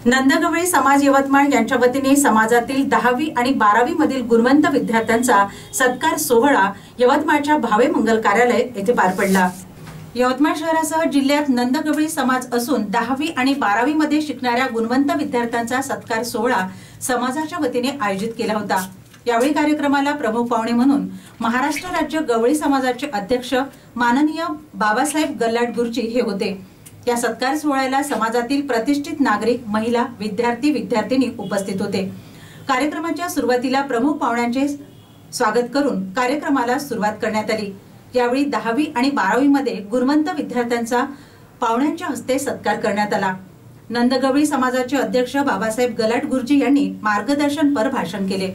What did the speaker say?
नंदगवळी समाज यवतमाळ यांच्या वतीने समाजातील 10वी आणि 12वी मधील गुणवंत विद्यार्थ्यांचा सत्कार सोहळा यवतमाळच्या भावे मंगल कार्यालय येथे पार पडला। यवतमाळ शहरासह जिल्ह्यात नंदगवळी समाज असून 10वी आणि 12वी मध्ये शिकणाऱ्या गुणवंत विद्यार्थ्यांचा सत्कार सोहळा समाजाच्या वतीने आयोजित केला होता। यावेळी कार्यक्रमाला प्रमुख पाहुणे म्हणून महाराष्ट्र राज्य गवळी समाजाचे अध्यक्ष माननीय बाबासाहेब गल्हाट गुरुजी हे होते। या सत्कार सोहळ्याला समाजातील प्रतिष्ठित नागरिक, महिला, विद्यार्थी, विद्यार्थिनी उपस्थित होते। कार्यक्रमाच्या सुरुवातीला प्रमुख पाहुण्यांचे स्वागत करून कार्यक्रमाला सुरुवात करण्यात आली। यावेळी 10वी आणि 12वी मध्ये गुणवंत विद्यार्थ्यांचा पाहुण्यांच्या हस्ते सत्कार करण्यात आला। नंदगवळी समाजाचे अध्यक्ष बाबासाहेब गल्हाट गुरुजी यांनी मार्गदर्शनपर भाषण केले।